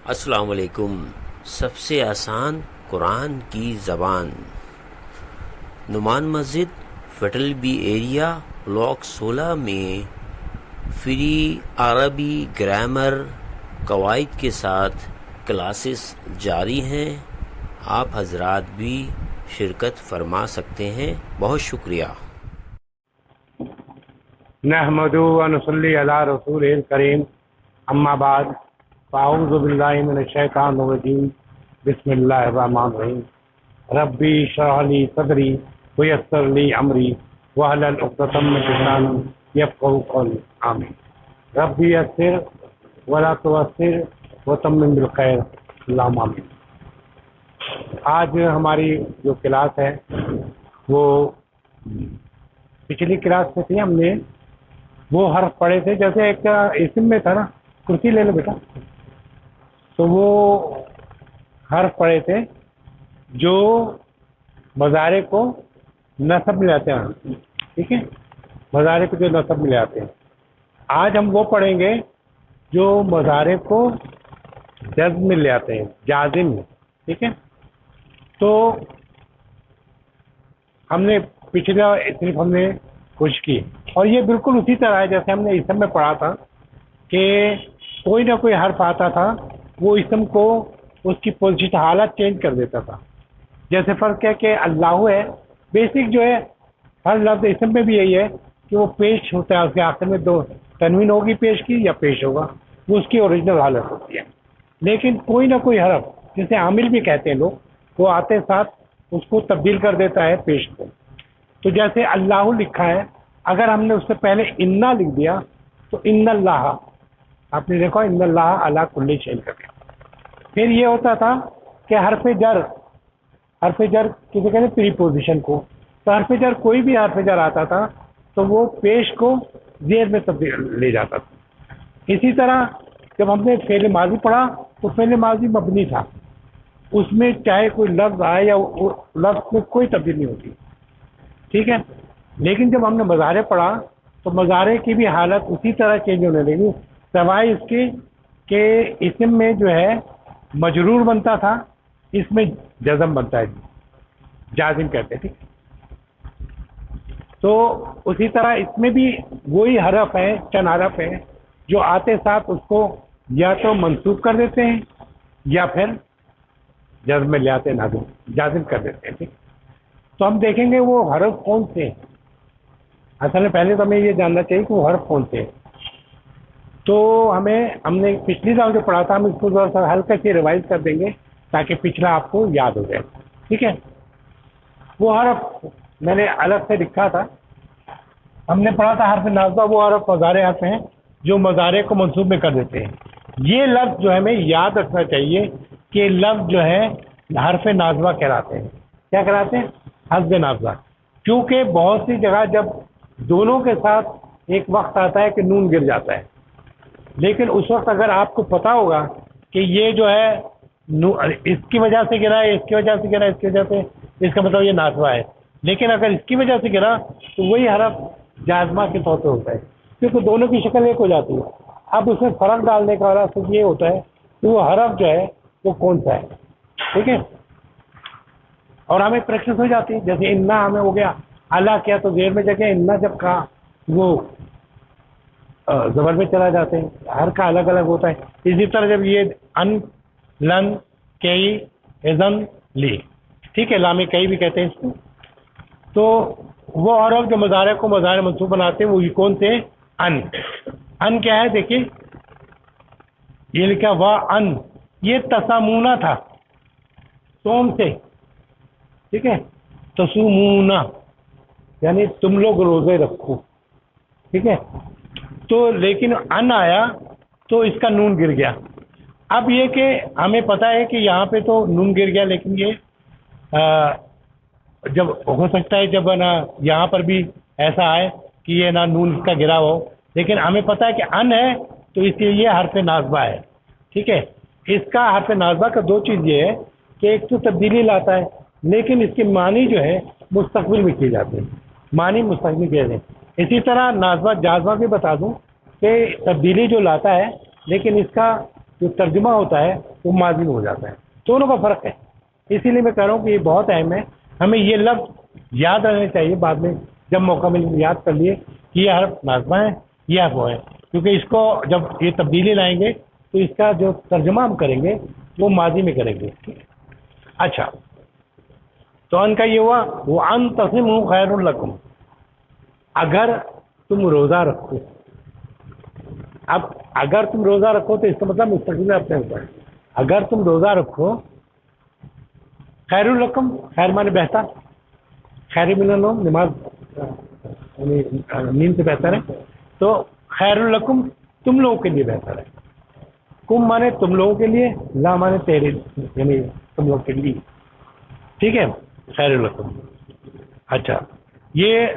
السلام علیکم۔ سب سے آسان قرآن کی زبان، نعمان مسجد فیڈرل بی ایریا بلاک 16 میں فری عربی گرامر قواعد کے ساتھ کلاسز جاری ہیں۔ آپ حضرات بھی شرکت فرما سکتے ہیں۔ بہت شکریہ۔ نحمدہ و نصلی علی رسول الکریم، اما بعد، فاعوذ باللہ من الشیطان الرجیم، بسم اللہ الرحمن الرحیم۔ ربی اشرح لی صدری ویسر لی امری واحلل عقدۃ من لسانی یفقہوا قولی، آمین۔ ربی یسر ولا تعسر وتمم بالخیر، اللہم آمین۔ آج ہماری جو کلاس ہے وہ پچھلی کلاس میں تھی، ہم نے وہ حرف پڑھے تھے، جیسے ایک اسم میں تھا نا، کرسی لے لو بیٹا، تو وہ حرف پڑھے تھے جو مضارع کو نصب میں لے آتے ہیں، ٹھیک ہے، مضارع کو جو نصب میں لے آتے ہیں۔ آج ہم وہ پڑھیں گے جو مضارع کو جزم میں لے آتے ہیں، جازم میں، ٹھیک ہے۔ تو ہم نے پچھلا صرف ہم نے کوشش کی، اور یہ بالکل اسی طرح ہے جیسے ہم نے اسم میں پڑھا تھا کہ کوئی نہ کوئی حرف آتا تھا، وہ اسم کو اس کی پوزیشن حالت چینج کر دیتا تھا۔ جیسے فرق ہے کہ اللہ ہے، بیسک جو ہے ہر لفظ اسم میں بھی یہی ہے کہ وہ پیش ہوتا ہے، اس کے آخر میں دو تنوین ہوگی پیش کی یا پیش ہوگا، وہ اس کی اوریجنل حالت ہوتی ہے۔ لیکن کوئی نہ کوئی حرف جسے عامل بھی کہتے ہیں لوگ، وہ آتے ساتھ اس کو تبدیل کر دیتا ہے پیش کو۔ تو جیسے اللہ لکھا ہے، اگر ہم نے اس سے پہلے انا لکھ دیا تو ان اللہ، آپ نے دیکھا ان اللہ علی کل شیء قدیر۔ پھر یہ ہوتا تھا کہ حرف جر کسی کہتے ہیں پری پوزیشن کو، تو حرف جر کوئی بھی حرف جر آتا تھا تو وہ پیش کو زیر میں تبدیل لے جاتا تھا۔ اسی طرح جب ہم نے فعل ماضی پڑھا تو فعل ماضی مبنی تھا، اس میں چاہے کوئی لفظ آئے یا لفظ میں کوئی تبدیلی نہیں ہوتی، ٹھیک ہے۔ لیکن جب ہم نے مضارع پڑھا تو مضارع کی بھی حالت اسی طرح چینج ہونے لگی، سوائے اس کے کہ اسم میں جو ہے مجرور بنتا تھا، اس میں جزم بنتا ہے، جازم کہتے ہیں، ٹھیک۔ تو اسی طرح اس میں بھی وہی حرف ہیں، چند حرف ہیں جو آتے ساتھ اس کو یا تو منصوب کر دیتے ہیں یا پھر جزم میں لے آتے ہیں، جازم کر دیتے ہیں، ٹھیک۔ تو ہم دیکھیں گے وہ حرف کون سے ہیں۔ اصل میں پہلے تو ہمیں یہ جاننا چاہیے کہ وہ حرف کون سے ہیں۔ تو ہم نے پچھلی دفعہ جو پڑھا تھا، ہم اس کو ذرا سا ہلکا سے ریوائز کر دیں گے تاکہ پچھلا آپ کو یاد ہو جائے، ٹھیک ہے۔ وہ حرف میں نے الگ سے لکھا تھا، ہم نے پڑھا تھا حرف ناصبہ، وہ حرف مضارع حرف ہیں جو مضارع کو منصوب میں کر دیتے ہیں۔ یہ لفظ جو ہے ہمیں یاد رکھنا چاہیے کہ لفظ جو ہے حرف ناصبہ کہلاتے ہیں۔ کیا کہلاتے ہیں؟ حرف ناصبہ، کیونکہ بہت سی جگہ جب دونوں کے ساتھ ایک وقت آتا ہے کہ نون گر جاتا ہے، لیکن اس وقت اگر آپ کو پتا ہوگا کہ یہ جو ہے اس کی وجہ سے گرا ہے، اس کی وجہ سے گرا ہے، اس کی وجہ سے، اس کا مطلب یہ ناصبہ ہے۔ لیکن اگر اس کی وجہ سے گرا تو وہی حرف جازمہ کے طور پہ ہوتا ہے، کیونکہ دونوں کی شکل ایک ہو جاتی ہے۔ اب اس میں فرق ڈالنے کا والا صرف یہ ہوتا ہے کہ وہ حرف جو ہے وہ کون سا ہے، ٹھیک ہے۔ اور ہمیں پریکٹس ہو جاتی ہے، جیسے انا ہمیں ہو گیا، اللہ کیا تو زیر میں جگہ انا جب کہا وہ زبر میں چلا جاتے ہیں، ہر کا الگ الگ ہوتا ہے۔ اسی طرح جب یہ ان، لن، کئی، اذن، لی، ٹھیک ہے، لام کئی بھی کہتے ہیں اس کو۔ تو وہ حرف جو مضارع کو مضارع منصوب بناتے ہیں وہ کون سے؟ ان کیا ہے؟ دیکھیے یہ لکھا وا ان، یہ تسامونا تھا، سوم سے، ٹھیک ہے، تسومونا یعنی تم لوگ روزے رکھو، ٹھیک ہے۔ تو لیکن ان آیا تو اس کا نون گر گیا۔ اب یہ کہ ہمیں پتہ ہے کہ یہاں پہ تو نون گر گیا، لیکن یہ جب ہو سکتا ہے جب نا یہاں پر بھی ایسا آئے کہ یہ نہ نون اس کا گرا ہو، لیکن ہمیں پتہ ہے کہ ان ہے تو اس لیے یہ حرف ناصبہ ہے، ٹھیک ہے۔ اس کا حرف ناصبہ کا دو چیز یہ ہے کہ ایک تو تبدیلی لاتا ہے، لیکن اس کے معنی جو ہے مستقبل میں کیے جاتے ہیں، معنی مستقبل کیے جاتے ہیں۔ اسی طرح ناصبہ جازمہ بھی بتا دوں کہ تبدیلی جو لاتا ہے، لیکن اس کا جو ترجمہ ہوتا ہے وہ ماضی میں ہو جاتا ہے. دونوں کا فرق ہے. اسی لیے میں کہہ رہا ہوں کہ یہ بہت اہم ہے. ہمیں یہ لفظ یاد رہنے چاہیے. بعد میں جب موقع ملے یاد کر لیے کہ یہ حرف نازمہ ہے، یہ حرف وہ ہے، کیونکہ اس کو جب یہ تبدیلی لائیں گے تو اس کا جو ترجمہ ہم کریں گے وہ ماضی میں کریں گے. اچھا، تو ان کا یہ ہوا وہ ان تصموا خیر لکم، اگر تم روزہ رکھو. اب اگر تم روزہ رکھو تو اس کا مطلب مستقبل اپنے اوپر. اگر تم روزہ رکھو، خیر الرقم، خیر مانے بہتر، خیر من النوم نماز یعنی نیند سے بہتر ہے، تو خیر الرقم تم لوگوں کے لیے بہتر ہے. کم مانے تم لوگوں کے لیے، لا مانے تیرے یعنی تم لوگ کے لیے. ٹھیک ہے، خیر الرقم. اچھا، یہ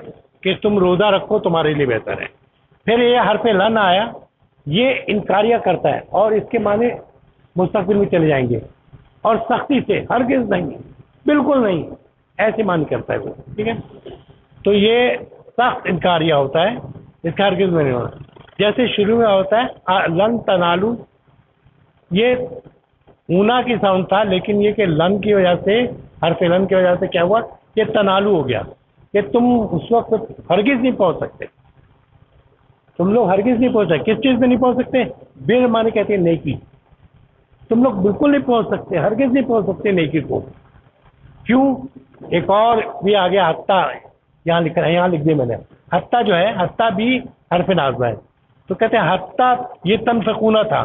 کہ تم روزہ رکھو تمہارے لیے بہتر ہے. پھر یہ حرف لن آیا، یہ انکاریہ کرتا ہے اور اس کے معنی مستقبل میں چلے جائیں گے اور سختی سے، ہرگز نہیں، بالکل نہیں، ایسے معنی کرتا ہے وہ. ٹھیک ہے، تو یہ سخت انکاریہ ہوتا ہے، اس کا ہرگز میں نہیں ہونا. جیسے شروع میں ہوتا ہے لن تنالو، یہ اونا کی ساؤنڈ تھا، لیکن یہ کہ لن کی وجہ سے، حرف لن کی وجہ سے کیا ہوا، یہ تنالو ہو گیا کہ تم اس وقت ہرگز نہیں پہنچ سکتے. تم لوگ ہرگز نہیں پہنچ سکتے. کس چیز میں نہیں پہنچ سکتے؟ بے معنی کہتے ہیں نیکی. تم لوگ بالکل نہیں پہنچ سکتے، ہرگز نہیں پہنچ سکتے نیکی کو. کیوں؟ ایک اور بھی آگے حتیٰ یہاں لکھ رہا ہے، یہاں لکھ دیا میں نے. حتیٰ جو ہے، حتیٰ بھی حرف نازلہ ہے، تو کہتے ہیں حتیٰ یہ تنفقونہ تھا،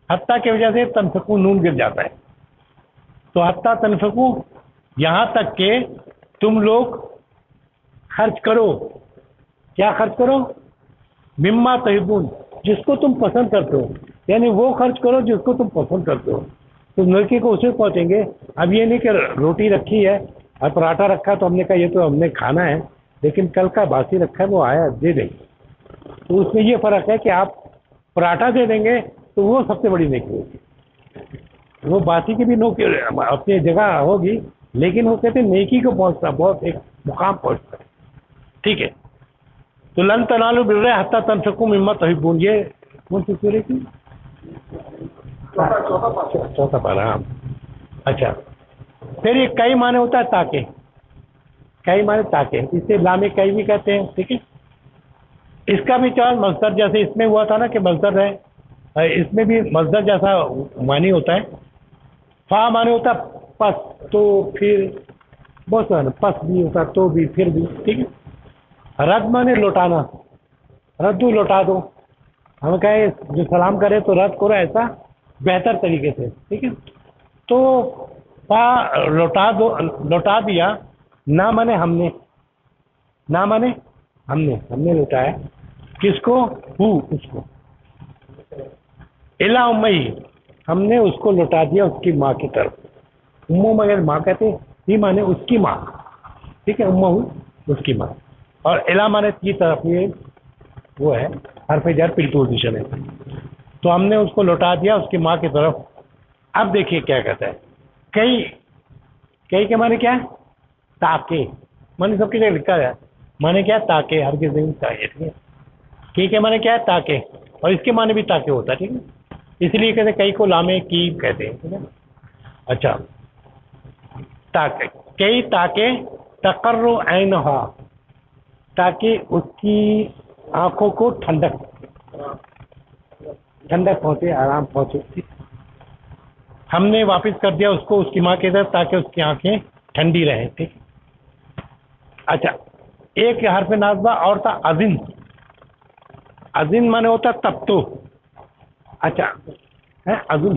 حتیٰ کی وجہ سے تنفقون نون گر جاتا ہے. تو حتیٰ تنفقو، یہاں تک کہ تم لوگ خرچ کرو. کیا خرچ کرو؟ مما تحبون، جس کو تم پسند کرتے ہو، یعنی وہ خرچ کرو جس کو تم پسند کرتے ہو. تو لڑکی کو اسے پہنچیں گے. اب یہ نہیں کہ روٹی رکھی ہے اور پراٹھا رکھا تو ہم نے کہا یہ تو ہم نے کھانا ہے، لیکن کل کا باسی رکھا ہے وہ آیا دے دیں گے. تو اس میں یہ فرق ہے کہ آپ پراٹھا دے دیں گے تو وہ سب سے بڑی نیکی ہوگی. وہ باسی کی بھی نوکی اپنی جگہ ہوگی، لیکن وہ کہتے ہیں نیکی کو پہنچتا بہت ایک مقام پہنچتا ہے. ٹھیک ہے، تو لن تنالوا البر حتی تنفقوا مما تحبون، یہ کون سی سورہ کی؟ چوتھا پارہ. اچھا، پھر یہ کئی معنی ہوتا ہے تاکہ، کئی معنی تاکہ، اسے لام کئی بھی کہتے ہیں. ٹھیک ہے، اس کا بھی چال مصدر جیسے اس میں ہوا تھا نا کہ مصدر ہے، اس میں بھی مصدر جیسا معنی ہوتا ہے. فا معنی ہوتا ہے پس، تو پھر بہت سارا پس بھی ہوتا، تو بھی، پھر بھی. ٹھیک ہے، رد مانے لوٹانا، ردو لوٹا دو. ہم کہیں جو سلام کرے تو رد کرو ایسا بہتر طریقے سے. ٹھیک ہے، تو لوٹا دو، لوٹا دیا. نہ مانے ہم نے، نہ مانے ہم نے لوٹایا. کس کو؟ اس کو. الا امی، ہم نے اس کو لوٹا دیا اس کی ماں کی طرف. امو مگر ماں کہتے ہیں، ہی مانے اس کی ماں. ٹھیک ہے، امو اس کی ماں، اور الا مانے کی طرف، یہ وہ ہے حرف جر پریپوزیشن ہے. تو ہم نے اس کو لوٹا دیا اس کی ماں کی طرف. اب دیکھیے کیا کہتا ہے. کئی کے معنی کیا ہے؟ تاکہ. معنی سب کی جگہ لکھا ہے، معنی کیا ہے؟ تاکہ، ہرگز نہیں چاہیے. ٹھیک ہے، کئی کے معنی کیا ہے؟ تاکہ، اور اس کے معنی بھی تاکہ ہوتا ہے. ٹھیک ہے، اس لیے کہتے ہیں کئی کو لامے کی کہتے ہیں. ٹھیک ہے، اچھا، تاکہ، کئی تاکہ تقر عینہا، تاکہ اس کی آنکھوں کو ٹھنڈک پہنچے، آرام پہنچے. ہم نے واپس کر دیا اس کو اس کی ماں کی طرف تاکہ اس کی آنکھیں ٹھنڈی رہیں. ٹھیک ہے، اچھا، ایک حرف نازبہ اور تھا اذن. اذن مانے ہوتا تب تو. اچھا ہے اذن،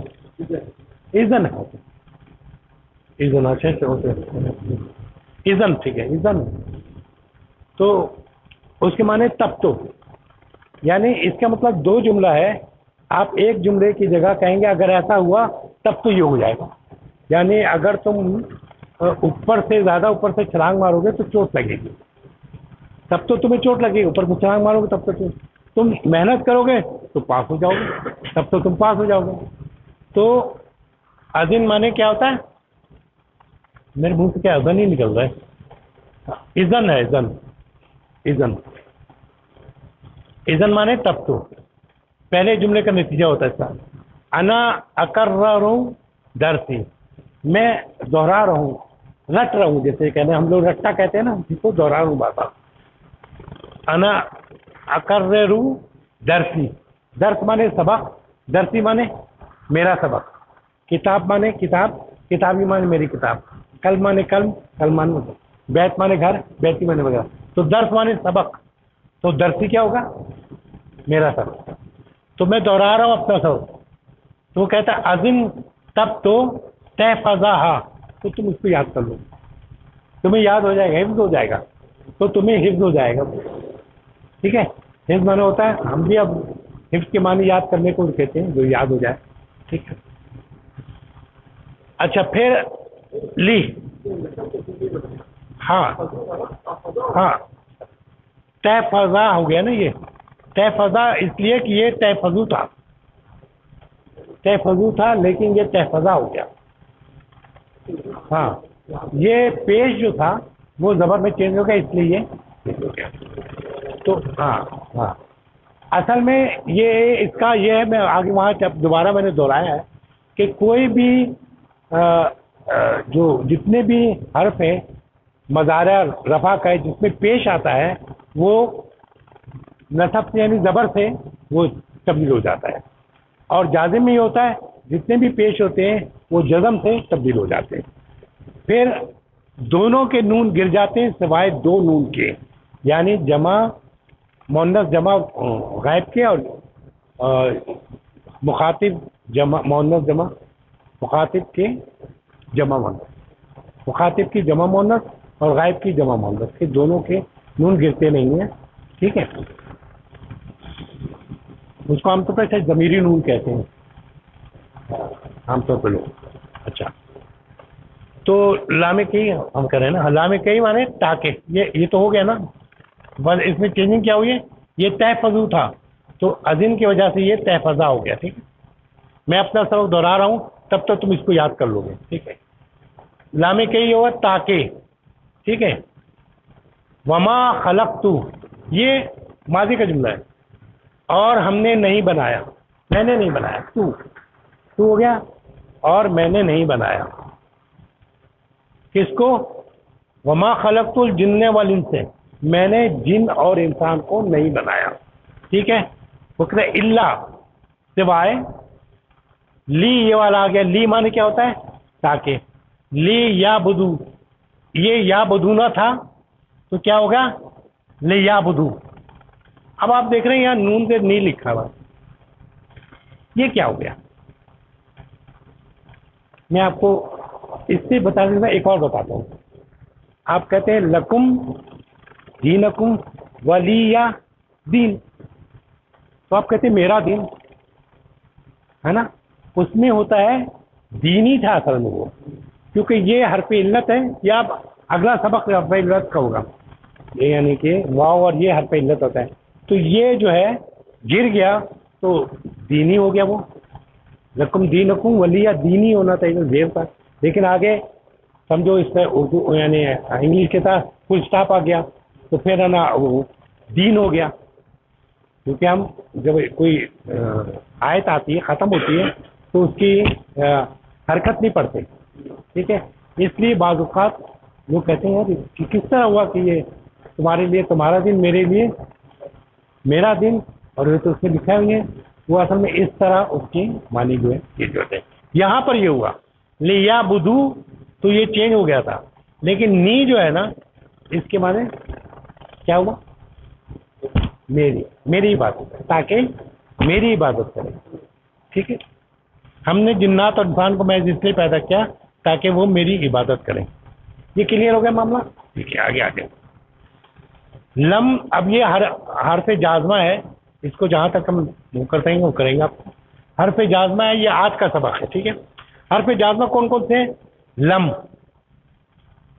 اذن ہے، اذن. اچھا اذن، ٹھیک ہے، اذن. تو اس کے معنی تب تو، یعنی اس کا مطلب دو جملہ ہے. آپ ایک جملے کی جگہ کہیں گے اگر ایسا ہوا تب تو یہ ہو جائے گا. یعنی اگر تم اوپر سے زیادہ اوپر سے چھلانگ مارو گے تو چوٹ لگے گی، تب تو تمہیں چوٹ لگے گی. اوپر سے چھلانگ مارو گے تب تو تم محنت کرو گے تو پاس ہو جاؤ گے، تب تو تم پاس ہو جاؤ گے. تو اذن مانے کیا ہوتا ہے؟ میرے منہ سے کیا اذن ہی نکل رہا ہے. اذن ہے، اذن، اذن. اذن مانے تب تو، پہلے جملے کا نتیجہ ہوتا ہے. انا اقرر درسی. میں دوہرا رہا ہوں, رٹ رہا ہوں, جیسے کہتے ہیں ہم لوگ رٹا کہتے ہیں نا, جس کو دوہرا رہا ہوں بات. انا اقرر درسی. درس مانے سبق, درسی مانے میرا سبق, کتاب مانے کتاب, کتابی مانے میری کتاب, کلم مانے کلم, کلم مانے بیت مانے گھر, بیتی مانے وغیرہ. تو درس مانے سبق, تو درسی کیا ہوگا؟ میرا سبق. تو میں دوہرا رہا ہوں اپنا سبق. تو وہ کہتا ہے ازن تب تو تحفظھا, تو تم اس کو یاد کر لو, تمہیں یاد ہو جائے گا, حفظ ہو جائے گا, تو تمہیں حفظ ہو جائے گا. ٹھیک ہے, حفظ مانے ہوتا ہے, ہم بھی اب حفظ کے معنی یاد کرنے کو کہتے ہیں, جو یاد ہو جائے. ٹھیک ہے. اچھا پھر لی, ہاں ہاں, تحفظھا ہو گیا نا. یہ تحفظھا اس لیے کہ یہ تحفظو تھا, تحفظو تھا, لیکن یہ تحفظھا ہو گیا. ہاں, یہ پیش جو تھا وہ زبر میں چینج ہو گیا, اس لیے یہ چینج ہو گیا. تو ہاں ہاں, اصل میں یہ اس کا یہ ہے, میں آگے وہاں دوبارہ میں نے دہرایا ہے کہ کوئی بھی جو جتنے بھی حرف ہیں مضارع رفع کا ہے, جس میں پیش آتا ہے وہ نصب سے یعنی زبر سے وہ تبدیل ہو جاتا ہے, اور جازم میں یہ ہوتا ہے جتنے بھی پیش ہوتے ہیں وہ جزم سے تبدیل ہو جاتے ہیں. پھر دونوں کے نون گر جاتے ہیں سوائے دو نون کے, یعنی جمع مؤنث جمع غائب کے, اور مخاطب جمع مؤنث جمع مخاطب کے جمع مؤنث, مخاطب کی جمع مؤنث اور غائب کی جمع مؤنث کے دونوں کے نون گرتے نہیں ہیں. ٹھیک ہے, اس کو عام طور پر ضمیری نون کہتے ہیں عام طور پہ لوگ. اچھا, تو لام کئی ہم کر رہے ہیں نا, لام کئی مانے تاکہ, یہ تو ہو گیا نا, بس اس میں چینجنگ کیا ہوئی ہے, یہ تحفظو تھا تو ازن کی وجہ سے یہ تحفظھا ہو گیا. ٹھیک ہے, میں اپنا سبق دہرا رہا ہوں تب تک تم اس کو یاد کر لو گے. ٹھیک ہے, لام کئی ہوا تاکہ. ٹھیک ہے, وما خلقتو, یہ ماضی کا جملہ ہے, اور ہم نے نہیں بنایا, میں نے نہیں بنایا, تو ہو گیا, اور میں نے نہیں بنایا. کس کو؟ وما خلقت الجن والانس, میں نے جن اور انسان کو نہیں بنایا. ٹھیک ہے, وہ کہتے ہیں اللہ سوائے, لی یہ والا آ گیا, لی مانے کیا ہوتا ہے تاکہ, لی یا بدو, یہ یا بدونا تھا تو کیا ہوگا لی یا بدو. اب آپ دیکھ رہے ہیں یہاں نون سے نہیں لکھا ہوا, یہ کیا ہو گیا؟ میں آپ کو اس سے بتا دوں, ایک اور بتاتا ہوں. آپ کہتے ہیں لکم دینکم ولی دین, تو آپ کہتے ہیں میرا دین ہے نا, اس میں ہوتا ہے دینی تھا اصل میں وہ, کیونکہ یہ حرف علت ہے, یا اگلا سبق حرف علت کا ہوگا, یہ یعنی کہ واو اور یہ حرف علت ہوتا ہے, تو یہ جو ہے گر گیا تو دینی ہو گیا وہ. لکم دینکم ولی دینی ہونا چاہیے زیب کا, لیکن آگے سمجھو اس میں اردو یعنی انگلش کے ساتھ فل اسٹاپ آ گیا, تو پھر ہے نا وہ دین ہو گیا. کیونکہ ہم جب کوئی آیت آتی ہے ختم ہوتی ہے تو اس کی حرکت نہیں پڑتے. ٹھیک ہے, اس لیے بعض اوقات لوگ کہتے ہیں کہ کس طرح ہوا کہ یہ تمہارے لیے تمہارا دن, میرے لیے میرا دن, اور یہ تو اس میں لکھا ہوئی ہے, وہ اصل میں اس طرح اس کی معنی جو ہے یہ جو ہے. یہاں پر یہ ہوا لیا بدو, تو یہ چینج ہو گیا تھا, لیکن نی جو ہے نا اس کے معنی کیا ہوا, میری عبادت, تاکہ میری عبادت کرے. ٹھیک ہے, ہم نے جنات اور انسان کو میں اس لیے پیدا کیا تاکہ وہ میری عبادت کریں. یہ کلیئر ہو گیا معاملہ. ٹھیک ہے, آگے لم, اب یہ حرف جازمہ ہے, اس کو جہاں تک ہم کر سکیں گے وہ کریں گے. آپ حرف جازمہ ہے, یہ آج کا سبق ہے. ٹھیک ہے, حرف جازمہ کون کون سے؟ لم,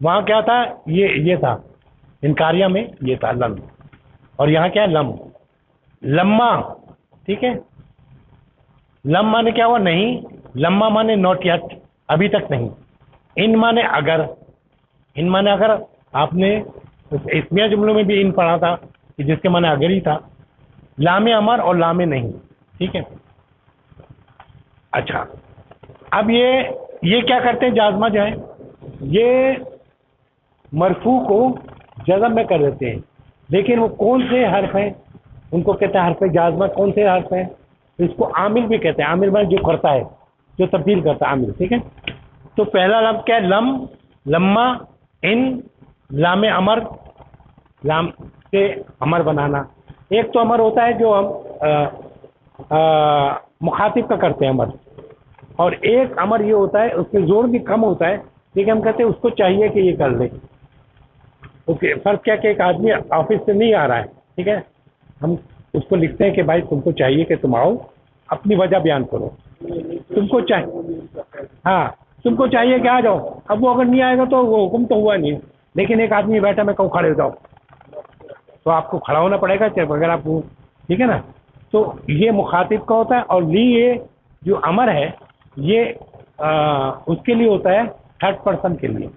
وہاں کیا تھا, یہ تھا انکاریہ میں, یہ تھا لم, اور یہاں کیا ہے لم, لما. ٹھیک ہے, لم مانے کیا ہوا نہیں, لما مانے نوٹ یٹ, ابھی تک نہیں. ان مانے اگر, ان مانے اگر, آپ نے اسمیہ جملوں میں بھی ان پڑھا تھا کہ جس کے معنی اگر ہی تھا. لام امر اور لام نہیں. ٹھیک ہے, اچھا اب یہ یہ کیا کرتے ہیں جازمہ جو ہے یہ مرفوع کو جزم میں کر دیتے ہیں، لیکن وہ کون سے حرف ہیں ان کو کہتے ہیں حرف جازمہ. کون سے حرف ہیں؟ اس کو عامل بھی کہتے ہیں. عامل میں جو کرتا ہے، جو تبدیل کرتا ہے، عامل. ٹھیک ہے. تو پہلا لفظ کیا ہے؟ لم، لما، ان، لام امر، لام سے امر بنانا. ایک تو امر ہوتا ہے جو ہم مخاطب کا کرتے ہیں امر، اور ایک امر یہ ہوتا ہے اس میں زور بھی کم ہوتا ہے، لیکن ہم کہتے ہیں اس کو چاہیے کہ یہ کر لے. اوکے، فرض کیا کہ ایک آدمی آفس سے نہیں آ رہا ہے، ٹھیک ہے، ہم اس کو لکھتے ہیں کہ بھائی تم کو چاہیے کہ تم آؤ، اپنی وجہ بیان کرو. تم کو چاہیے، ہاں تم کو چاہیے کہ آ جاؤ. اب وہ اگر نہیں آئے گا تو وہ حکم تو ہوا نہیں، لیکن ایک آدمی بیٹھا میں کہوں کھڑے ہو جاؤ تو آپ کو کھڑا ہونا پڑے گا اگر آپ کو، ٹھیک ہے نا. تو یہ مخاطب کا ہوتا ہے. اور لی یہ جو امر ہے یہ اس کے لیے ہوتا ہے تھرڈ پرسن کے لیے.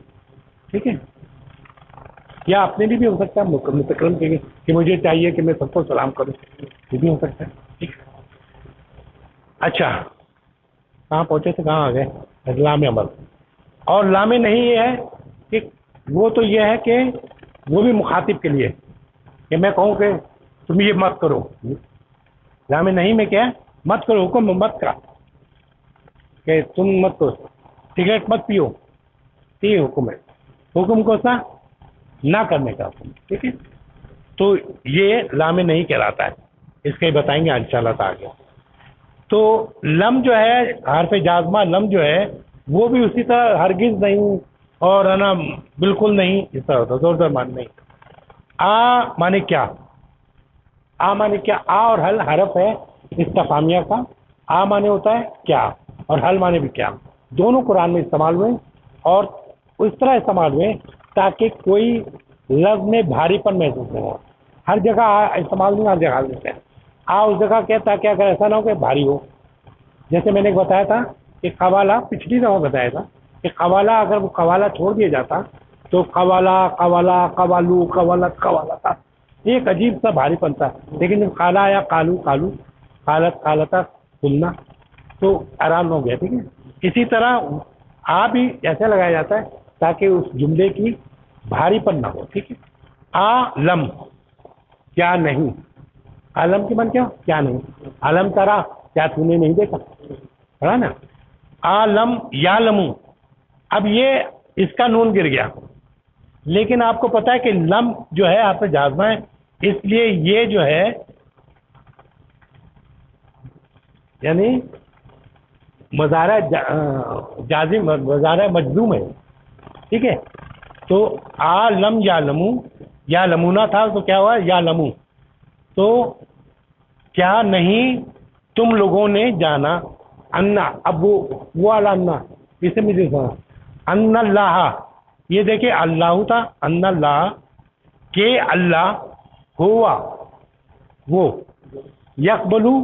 ٹھیک ہے، یا اپنے لیے بھی ہو سکتا ہے متکلم کے لیے کہ مجھے چاہیے کہ میں سب کو سلام کروں، یہ بھی ہو سکتا ہے. ٹھیک ہے. اچھا کہاں پہنچے تھے، کہاں آ گئے؟ لام امر. اور لام نہیں یہ ہے کہ وہ تو یہ ہے کہ وہ بھی مخاطب کے لیے کہ میں کہوں کہ تم یہ مت کرو. لام نہیں میں کیا ہے؟ مت کرو، حکم مت کا کہ تم مت کرو، سگریٹ مت پیو، یہ حکم ہے. حکم کو سا نہ کرنے کا حکم. ٹھیک ہے. تو یہ لام نہیں کہلاتا ہے، اس کا ہی بتائیں گے ان شاء اللہ تعالیٰ. تو لم جو ہے حرف جازمہ، لم جو ہے وہ بھی اسی طرح ہرگز نہیں اور ہے نا بالکل نہیں اس طرح ہوتا، زور زور مان نہیں. آ مانے کیا؟ آ مانے کیا؟ آ اور حل حرف ہے استفہامیہ کا. آ مانے ہوتا ہے کیا، اور حل مانے بھی کیا. دونوں قرآن میں استعمال ہوئے، اور اس طرح استعمال ہوئے تاکہ کوئی لفظ میں بھاری پن محسوس نہ ہو. ہر جگہ استعمال نہیں، ہر جگہ دیتے ہیں. اس جگہ کیا تاکہ اگر ایسا نہ ہو کہ بھاری ہو. جیسے میں نے بتایا تھا کہ قوالہ، پچھلی دفعہ بتایا تھا کہ قوالہ اگر وہ قوالہ چھوڑ دیا جاتا تو قوالہ، قوالہ، قوالو، قوالت، قوالہ تھا، ایک عجیب سا بھاری پن تھا. لیکن جب قالا یا قالو، قالو، قالت، قالتا سننا تو آرام ہو گیا. ٹھیک ہے. اسی طرح آ بھی ایسے لگایا جاتا ہے تاکہ اس جملے کی بھاری پن نہ ہو. ٹھیک ہے. لم کیا نہیں، عالم کی من کیا نہیں. عالم ترا، کیا تو نے نہیں دیکھا، پڑھا نا. عالم یا لمو، اب یہ اس کا نون گر گیا، لیکن آپ کو پتا ہے کہ لم جو ہے آپ سے جازمہ ہے، اس لیے یہ جو ہے یعنی مضارع جازم، مضارع مجزوم ہے. ٹھیک ہے. تو لم یا لمو، یا لمونا تھا تو کیا ہوا؟ یا لمو. تو کیا نہیں تم لوگوں نے جانا، انا، اب وہ والا انا اسے مجھے ان اللہ، یہ دیکھیں اللہ تھا، ان اللہ کہ اللہ ہوا وہ یقبلو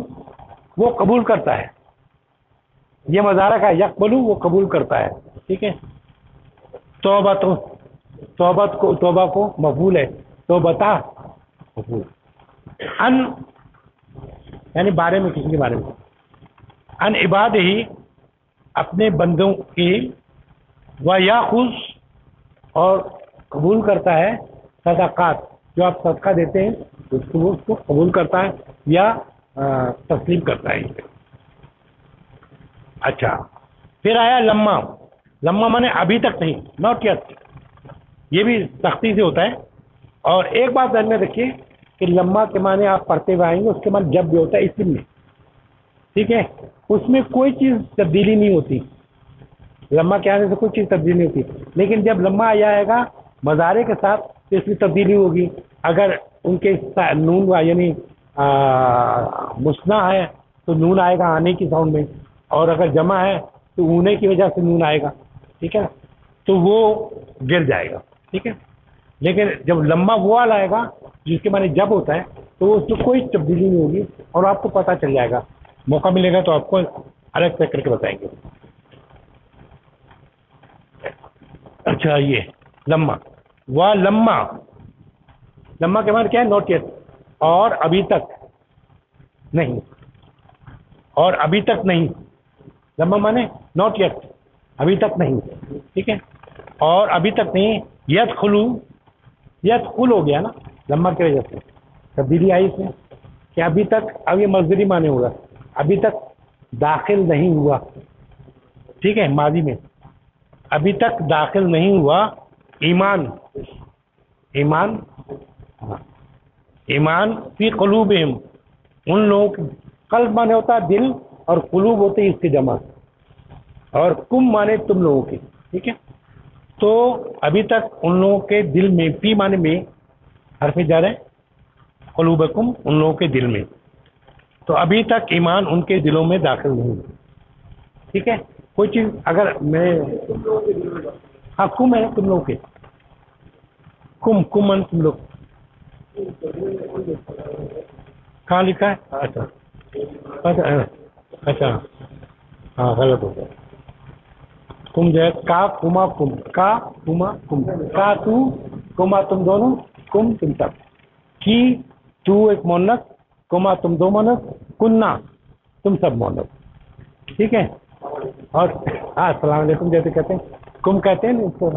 وہ قبول کرتا ہے. یہ مضارع کا یقبلو وہ قبول کرتا ہے. ٹھیک ہے. توبہ تو توبہ کو مقبول ہے، توبتا مقبول. ان یعنی بارے میں، کسی کے بارے میں. ان عباد ہی اپنے بندوں کی، و یاخذ اور قبول کرتا ہے صدقات، جو آپ صدقہ دیتے ہیں اس کو قبول کرتا ہے یا تسلیم کرتا ہے. اچھا پھر آیا لما. لما مانے ابھی تک نہیں، ناٹ یٹ. یہ بھی سختی سے ہوتا ہے. اور ایک بات ذہن میں رکھیے کہ لما کے معنی آپ پڑھتے ہوئے آئیں گے، اس کے معنی جب بھی ہوتا ہے اسم میں. ٹھیک ہے. اس میں کوئی چیز تبدیلی نہیں ہوتی، لما کے آنے سے کوئی چیز تبدیلی نہیں ہوتی. لیکن جب لما آئے گا مضارع کے ساتھ تو اس میں تبدیلی ہوگی. اگر ان کے نون یعنی مسنا ہے تو نون آئے گا آنے کی ساؤنڈ میں، اور اگر جمع ہے تو اونے کی وجہ سے نون آئے گا. ٹھیک ہے. تو وہ گر جائے گا. ٹھیک ہے. لیکن جب لمبا وہ آئے گا جس کے معنی جب ہوتا ہے تو اس میں کوئی تبدیلی نہیں ہوگی، اور آپ کو پتہ چل جائے گا. موقع ملے گا تو آپ کو الگ سے کر کے بتائیں گے. اچھا یہ لما و لما، لما کے معنی کیا ہے؟ نوٹ یٹ، اور ابھی تک نہیں، اور ابھی تک نہیں. لما مانے نوٹ یٹ، ابھی تک نہیں، ٹھیک ہے، اور ابھی تک نہیں، یدخل ہو گیا نا، لمبا کی وجہ سے تبدیلی آئی اس میں کہ ابھی تک، اب یہ مصدری معنی ہوگا، ابھی تک داخل نہیں ہوا، ٹھیک ہے، ماضی میں ابھی تک داخل نہیں ہوا ایمان فی قلوبہم، ان لوگوں کے قلب مانے ہوتا ہے دل، اور قلوب ہوتے ہیں اس کی جمع، اور کم مانے تم لوگوں کے، ٹھیک ہے، تو ابھی تک ان لوگوں کے دل میں، فی مانے میں حرف جر ہے، قلوبکم ان لوگوں کے دل میں، تو ابھی تک ایمان ان کے دلوں میں داخل نہیں ہوا، ٹھیک ہے، کوئی چیز اگر میں، ہاں کم ہے تم لوگ کے، کم من تم لوگ کہاں لکھا ہے؟ اچھا ہاں غلط ہو گیا، کم جو ہے کا کما کم، کا کما کم، کا تو کما تم دونوں، کم تم سب، کی تو ایک مونس، کما تم دو مونس، کننا تم سب مونس، ٹھیک ہے، اور ہاں السلام علیکم جیسے کہتے ہیں، کم کہتے ہیں نا اس کو،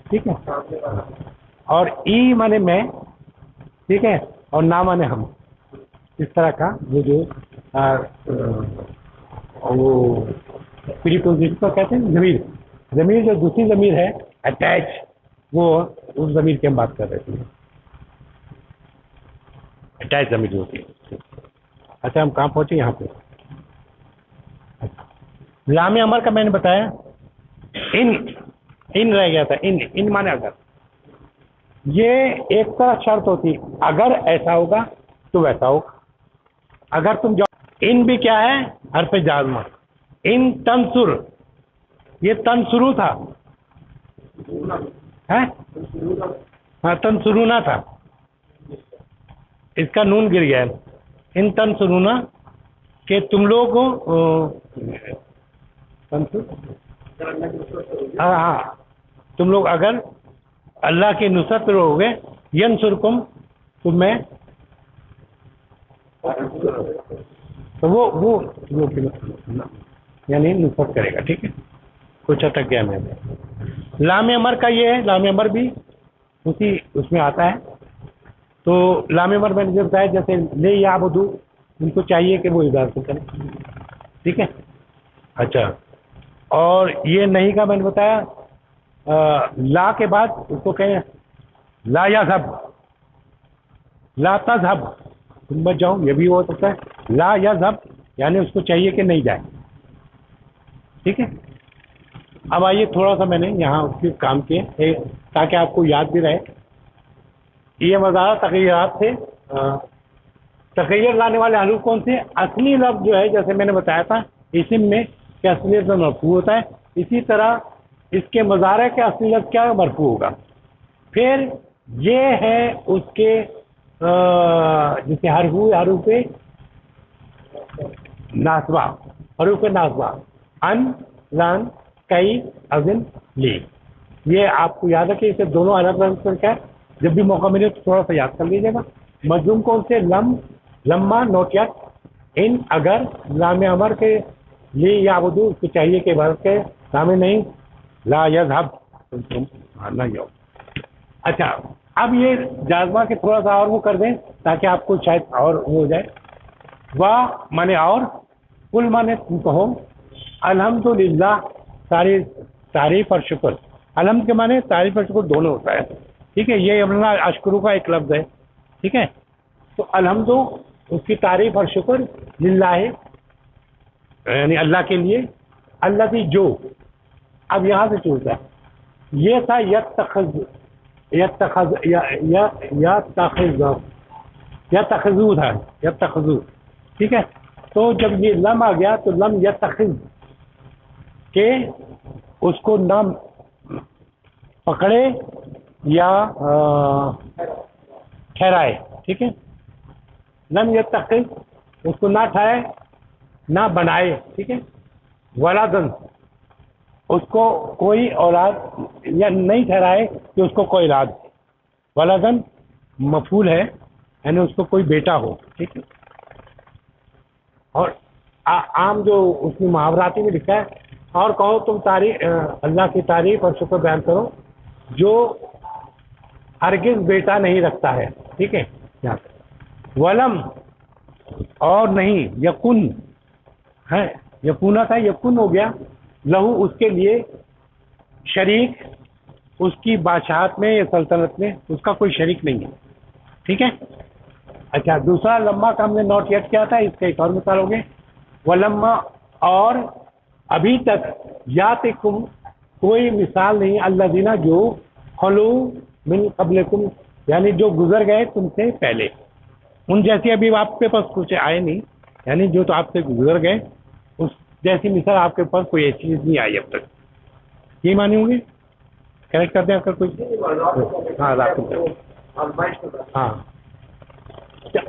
ٹھیک ہے، اور ای مانے میں، ٹھیک ہے، اور نا مانے ہم، اس طرح کا وہ جو وہ پریپوزیشن کو کہتے ہیں ضمیر جو دوسری ضمیر ہے اٹیچ، وہ اس ضمیر کی ہم بات کر رہے تھے، اٹیچ ضمیر ہوتی ہے۔ اچھا ہم کہاں پہنچے؟ یہاں پہ لام امر کا میں نے بتایا، ان رہ گیا تھا، ان مانے اگر، یہ ایک طرح شرط ہوتی، اگر ایسا ہوگا تو ویسا ہوگا، اگر تم ان بھی کیا ہے؟ حرف جازمہ، ان تنصر، یہ تنصرو تھا، ہاں تنصرونا تھا، اس کا نون گر گیا ہے، ان تنصرونا، کہ تم لوگ ہاں تم لوگ اگر اللہ کی نصرت رہو گے، ینصرکم، تمہیں تو وہ یعنی نصرت کرے گا، ٹھیک ہے، کچھ حد تک گیا میں لام امر کا یہ ہے، لام امر بھی اسی اس میں آتا ہے، تو لام امر میں نے جو بتایا جیسے لے یعبدو، ان کو چاہیے کہ وہ عبادت کریں، ٹھیک ہے، اچھا، اور یہ نہیں کا میں نے بتایا لا کے بعد اس کو کہیں لا یذهب، لا تذهب، تم بچ جاؤ، یہ بھی ہو سکتا ہے لا یذهب، یعنی اس کو چاہیے کہ نہیں جائے، ٹھیک ہے۔ اب آئیے تھوڑا سا میں نے یہاں اس کے کام کیے تاکہ آپ کو یاد بھی رہے، یہ مظاہرہ تغیرات تھے، تغیر لانے والے حروف کون سے؟ اصلی لفظ جو ہے جیسے میں نے بتایا تھا اسم میں کہ اصلیت میں مرفوع ہوتا ہے، اسی طرح اس کے مظاہرے کے اصلی لفظ کیا مرفوع ہوگا، پھر یہ ہے اس کے جسے حروف ناصبہ، حروف ناصبہ، ان، لن، کئی، اذن، لی، یہ آپ کو یاد ہے کہ اسے دونوں الگ الگ کیا ہے، جب بھی موقع ملے تو تھوڑا سا یاد کر لیجیے گا۔ مجزوم کون سے؟ لم، لما، نوٹیت، ان، اگر، لام امر کے لی یعبدو، اس کو چاہیے کہ عبادت کے، لام نہیں، لا یذهب، تم نہیں ہو۔ اچھا اب یہ جازمہ کے تھوڑا سا اور وہ کر دیں تاکہ آپ کو شاید اور وہ ہو جائے، واہ مانے اور، کل مانے تم کہو، الحمدللہ، ساری تعریف اور شکر، الحمد کے معنی تعریف اور شکر دونوں ہوتا ہے، ٹھیک ہے، یہ اپنا اشکرو کا ایک لفظ ہے، ٹھیک ہے، تو الحمد اس کی تعریف اور شکر، للہ یعنی اللہ کے لیے، اللہ کی جو، اب یہاں سے چوتا ہے یہ تھا یتخذو تھا، یتخذو، ٹھیک ہے، تو جب یہ لم آ گیا تو لم یتخذ کہ اس کو نہ پکڑے یا ٹھہرائے، ٹھیک ہے، لم یتخذ اس کو نہ ٹھہرائے نہ بنائے، ٹھیک ہے، ولدن اس کو کوئی اولاد یا نہیں ٹھہرائے کہ اس کو کوئی اولاد، ولدن مفعول ہے یعنی اس کو کوئی بیٹا ہو، ٹھیک ہے، اور عام جو اس میں محاوراتی میں لکھا ہے اور کہو تم تعریف اللہ کی تعریف اور شکر بیان کرو جو ہرگز بیٹا نہیں رکھتا ہے. ٹھیک ہے, یہاں پہ ولم اور نہیں, یکن ہے, یکونا تھا یکن ہو گیا, لہو اس کے لیے شریک اس کی بادشاہت میں یا سلطنت میں اس کا کوئی شریک نہیں ہے. ٹھیک ہے. اچھا, دوسرا لمحہ کا ہم نے نوٹ یاد کیا تھا, اس کا ایک اور مثال ہو گیا ولما, اور ابھی تک یاتکم کوئی مثال نہیں اللہ دینا جو خلو من قبلکم یعنی جو گزر گئے تم سے پہلے, ان جیسی ابھی آپ کے پاس کچھ آئے نہیں, یعنی جو تو آپ سے گزر گئے اس جیسی مثال آپ کے پاس کوئی ایسی چیز نہیں آئی اب تک. یہ مانی ہوں گی, کریکٹ کرتے ہیں اگر کوئی. ہاں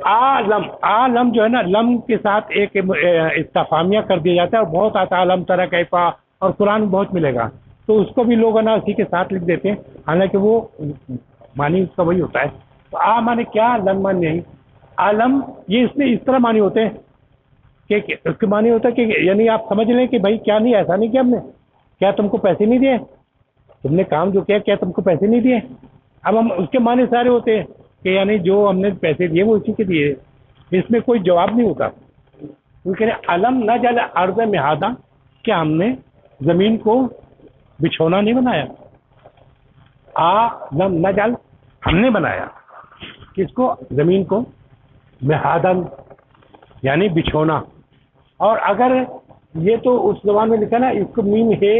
عالم, عالم جو ہے نا لم کے ساتھ ایک استفامیہ کر دیا جاتا ہے, اور بہت آتا ہے عالم طرح کیفا, اور قرآن میں بہت ملے گا, تو اس کو بھی لوگ نا اسی کے ساتھ لکھ دیتے ہیں, حالانکہ وہ معنی اس کا وہی ہوتا ہے. تو مانے کیا, لم معنی نہیں, عالم یہ اس میں اس طرح معنی ہوتے ہیں کہ اس کے معنی ہوتا ہے کہ یعنی آپ سمجھ لیں کہ بھائی کیا نہیں, ایسا نہیں کیا ہم نے, کیا تم کو پیسے نہیں دیے, تم نے کام جو کیا تم کو پیسے نہیں دیے. اب ہم اس کے معنی سارے ہوتے ہیں کہ یعنی جو ہم نے پیسے دیے وہ اسی کے دیے, اس میں کوئی جواب نہیں ہوتا. وہ کہہ رہے علم نہ جل ارض مہادا, کہ ہم نے زمین کو بچھونا نہیں بنایا. لم نہ جل ہم نے بنایا کس کو, زمین کو, مہادن یعنی بچھونا. اور اگر یہ تو اس زبان میں لکھا نا, اس کو میم ہے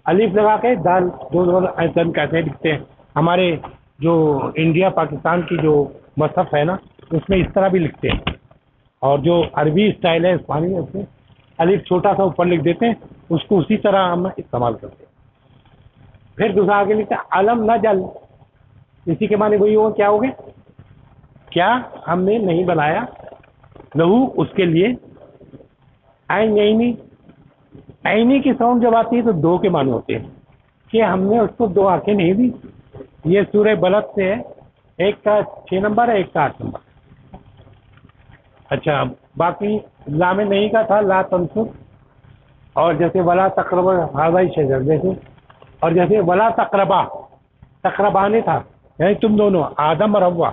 الف لگا کے دال دو ایسن کیسے لکھتے ہیں. ہمارے جو انڈیا پاکستان کی جو مصحف ہے نا اس میں اس طرح بھی لکھتے ہیں, اور جو عربی اسٹائل ہے اسپانی میں اس میں الف چھوٹا سا اوپر لکھ دیتے ہیں, اس کو اسی طرح ہم استعمال کرتے ہیں. پھر دوسرا آگے لکھتا ہے علم نہ جل, اسی کے معنی وہی ہو کیا ہوگے, کیا ہم نے نہیں بنایا, لہو اس کے لیے, عین یعنی عینی کی ساؤنڈ جب آتی ہے تو دو کے معنی ہوتے ہیں کہ ہم نے اس کو دو آنکھیں نہیں دی. یہ سورہ بلد سے ہے, ایک کا 6 نمبر ہے, ایک کا 8 نمبر. اچھا, باقی لام نہیں کا تھا لا تنسر, اور جیسے ولا تقربا ہاضا شجر جیسے, اور جیسے ولا تقربا, تقربا نہیں تھا یعنی تم دونوں آدم اور حوا,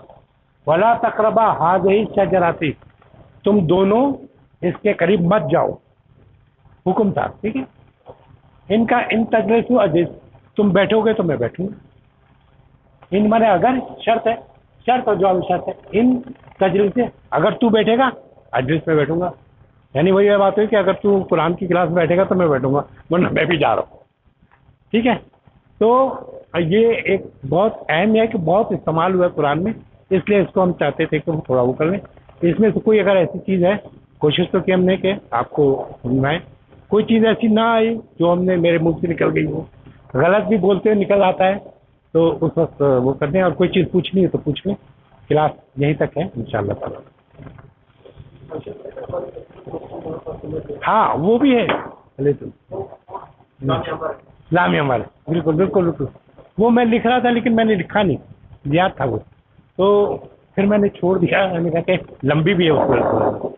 ولا تقربا ہاضی شجراتی, تم دونوں اس کے قریب مت جاؤ, حکم تھا. ٹھیک ہے. ان کا ان تجلس عزیز, تم بیٹھو گے تو میں بیٹھوں گا. ان مانے اگر شرط ہے, شرط اور جواب شرط ہے. ان تجلس سے اگر تو بیٹھے گا اجلس میں بیٹھوں گا, یعنی وہی بات ہوئی کہ اگر تو قرآن کی کلاس میں بیٹھے گا تو میں بیٹھوں گا, ورنہ میں بھی جا رہا ہوں. ٹھیک ہے. تو یہ ایک بہت اہم ہے کہ بہت استعمال ہوا ہے قرآن میں, اس لیے اس کو ہم چاہتے تھے کہ ہم تھوڑا وہ کر لیں. اس میں سے کوئی اگر ایسی چیز ہے, کوشش تو کی ہم نے کہ آپ کو سنائیں, کوئی چیز ایسی نہ آئی جو ہم نے میرے منہ سے نکل گئی ہو, غلط بھی بولتے ہوئے نکل آتا ہے تو اس وقت وہ کر دیں, اور کوئی چیز پوچھنی ہے تو پوچھ لیں. کلاس یہیں تک ہے انشاءاللہ تعالیٰ. ہاں وہ بھی ہے, اسلامی ہمارے بالکل بالکل بالکل, وہ میں لکھ رہا تھا لیکن میں نے لکھا نہیں, یاد تھا وہ, تو پھر میں نے چھوڑ دیا, میں نے کہا کہ لمبی بھی ہے اس پر.